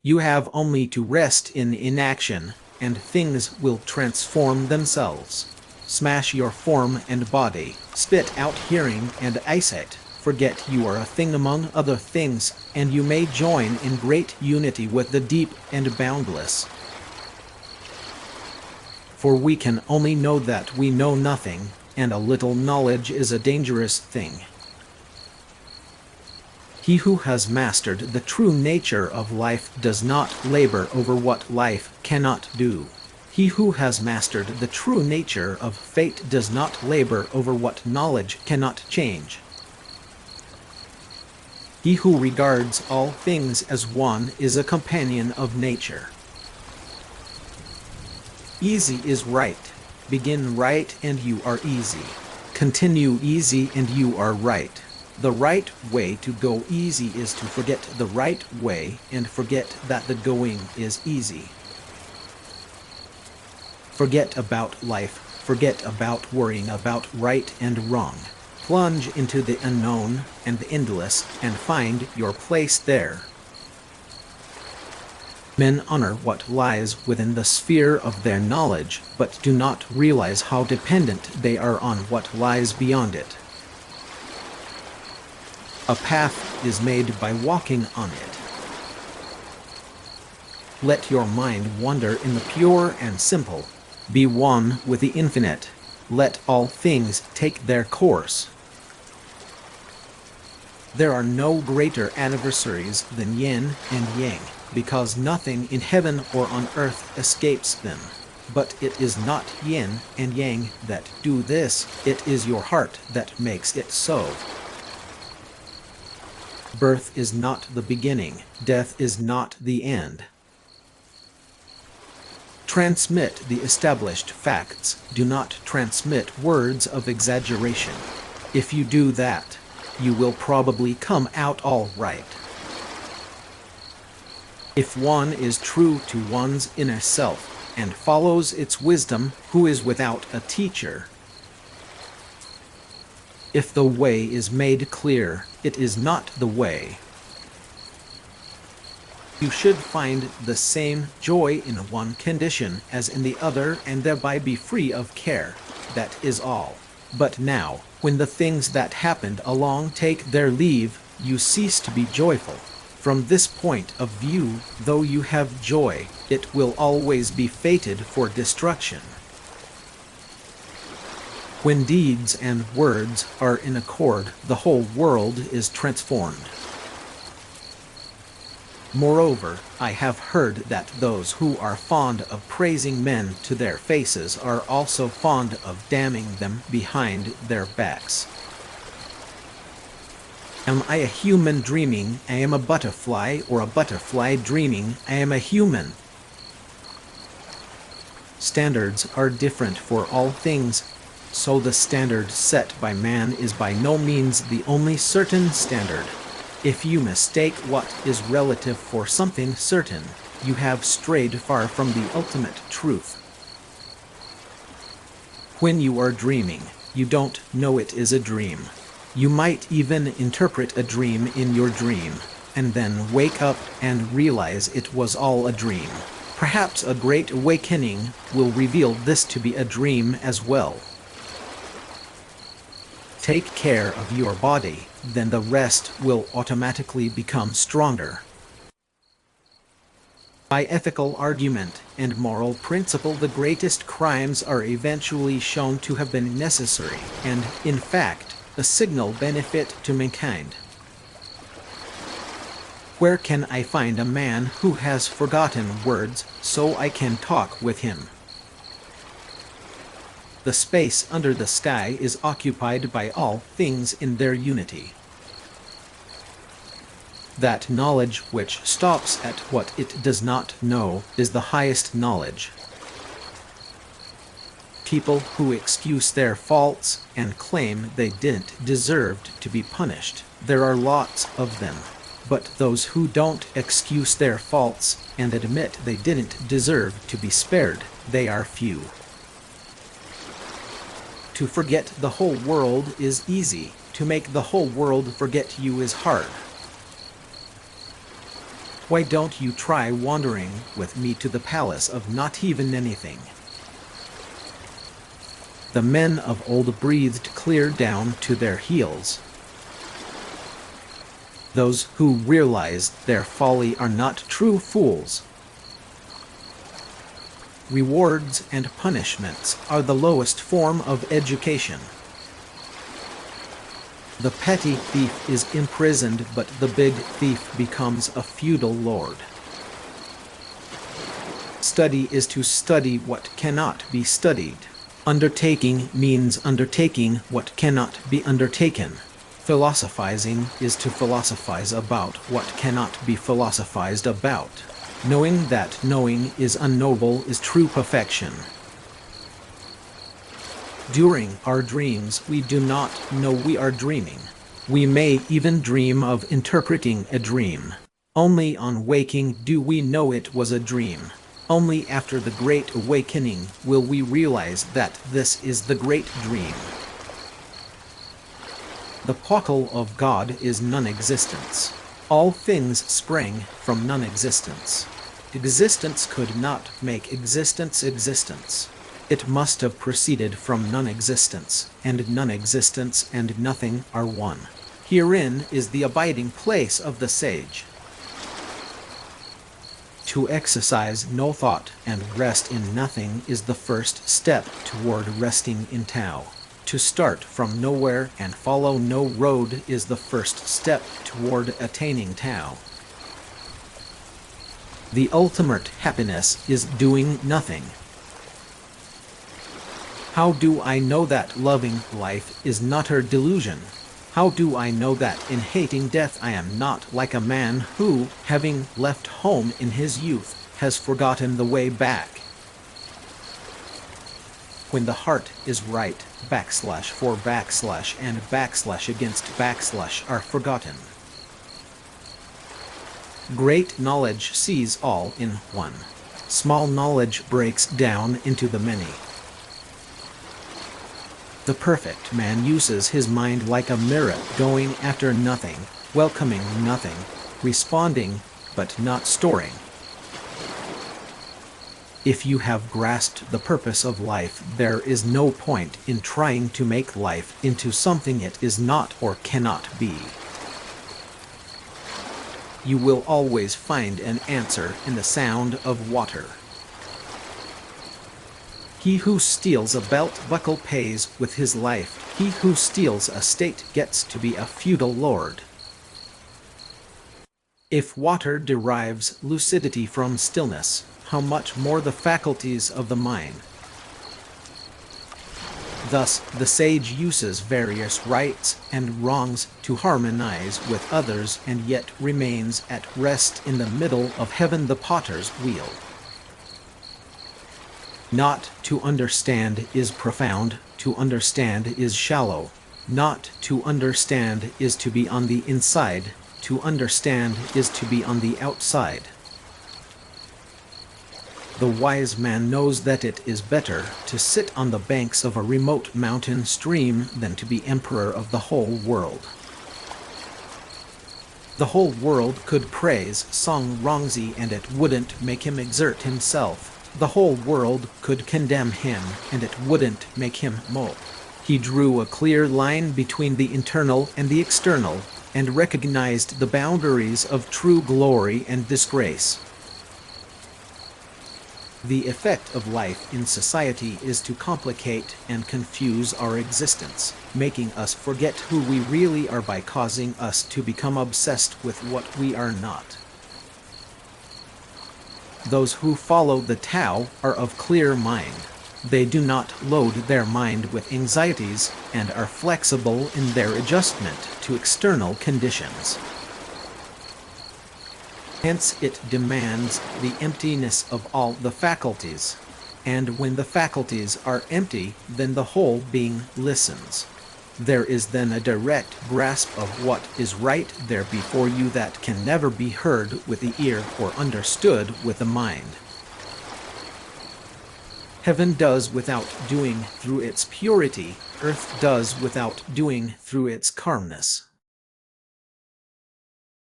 You have only to rest in inaction, and things will transform themselves. Smash your form and body, spit out hearing and eyesight, forget you are a thing among other things, and you may join in great unity with the deep and boundless. For we can only know that we know nothing, and a little knowledge is a dangerous thing. He who has mastered the true nature of life does not labor over what life cannot do. He who has mastered the true nature of fate does not labor over what knowledge cannot change. He who regards all things as one is a companion of nature. Easy is right. Begin right and you are easy. Continue easy and you are right. The right way to go easy is to forget the right way and forget that the going is easy. Forget about life, forget about worrying about right and wrong. Plunge into the unknown and the endless and find your place there. Men honor what lies within the sphere of their knowledge, but do not realize how dependent they are on what lies beyond it. A path is made by walking on it. Let your mind wander in the pure and simple. Be one with the infinite. Let all things take their course. There are no greater adversaries than yin and yang, because nothing in heaven or on earth escapes them. But it is not yin and yang that do this, it is your heart that makes it so. Birth is not the beginning, death is not the end. Transmit the established facts, do not transmit words of exaggeration. If you do that, you will probably come out all right. If one is true to one's inner self and follows its wisdom, who is without a teacher? If the way is made clear, it is not the way. You should find the same joy in one condition as in the other and thereby be free of care. That is all. But now, when the things that happened along take their leave, you cease to be joyful. From this point of view, though you have joy, it will always be fated for destruction. When deeds and words are in accord, the whole world is transformed. Moreover, I have heard that those who are fond of praising men to their faces are also fond of damning them behind their backs. Am I a human dreaming? I am a butterfly, or a butterfly dreaming? I am a human. Standards are different for all things, so the standard set by man is by no means the only certain standard. If you mistake what is relative for something certain, you have strayed far from the ultimate truth. When you are dreaming, you don't know it is a dream. You might even interpret a dream in your dream, and then wake up and realize it was all a dream. Perhaps a great awakening will reveal this to be a dream as well. Take care of your body, then the rest will automatically become stronger. By ethical argument and moral principle, the greatest crimes are eventually shown to have been necessary, and, in fact, a signal benefit to mankind. Where can I find a man who has forgotten words so I can talk with him? The space under the sky is occupied by all things in their unity. That knowledge which stops at what it does not know is the highest knowledge. People who excuse their faults and claim they didn't deserve to be punished, there are lots of them. But those who don't excuse their faults and admit they didn't deserve to be spared, they are few. To forget the whole world is easy. To make the whole world forget you is hard. Why don't you try wandering with me to the palace of not even anything? The men of old breathed clear down to their heels. Those who realize their folly are not true fools. Rewards and punishments are the lowest form of education. The petty thief is imprisoned, but the big thief becomes a feudal lord. Study is to study what cannot be studied. Undertaking means undertaking what cannot be undertaken. Philosophizing is to philosophize about what cannot be philosophized about. Knowing that knowing is unknowable is true perfection. During our dreams, we do not know we are dreaming. We may even dream of interpreting a dream. Only on waking do we know it was a dream. Only after the Great Awakening will we realize that this is the great dream. The Pakal of God is non-existence. All things sprang from non-existence. Existence could not make existence existence. It must have proceeded from non-existence, and non-existence and nothing are one. Herein is the abiding place of the sage. To exercise no thought and rest in nothing is the first step toward resting in Tao. To start from nowhere and follow no road is the first step toward attaining Tao. The ultimate happiness is doing nothing. How do I know that loving life is not a delusion? How do I know that in hating death I am not like a man who, having left home in his youth, has forgotten the way back? When the heart is right, /for / and /against / are forgotten. Great knowledge sees all in one. Small knowledge breaks down into the many. The perfect man uses his mind like a mirror, going after nothing, welcoming nothing, responding but not storing. If you have grasped the purpose of life, there is no point in trying to make life into something it is not or cannot be. You will always find an answer in the sound of water. He who steals a belt buckle pays with his life. He who steals a state gets to be a feudal lord. If water derives lucidity from stillness, how much more the faculties of the mind? Thus, the sage uses various rights and wrongs to harmonize with others and yet remains at rest in the middle of heaven, the potter's wheel. Not to understand is profound, to understand is shallow. Not to understand is to be on the inside, to understand is to be on the outside. The wise man knows that it is better to sit on the banks of a remote mountain stream than to be emperor of the whole world. The whole world could praise Song Rongzi and it wouldn't make him exert himself. The whole world could condemn him, and it wouldn't make him mope. He drew a clear line between the internal and the external, and recognized the boundaries of true glory and disgrace. The effect of life in society is to complicate and confuse our existence, making us forget who we really are by causing us to become obsessed with what we are not. Those who follow the Tao are of clear mind. They do not load their mind with anxieties and are flexible in their adjustment to external conditions. Hence it demands the emptiness of all the faculties. And when the faculties are empty, then the whole being listens. There is then a direct grasp of what is right there before you that can never be heard with the ear or understood with the mind. Heaven does without doing through its purity, earth does without doing through its calmness.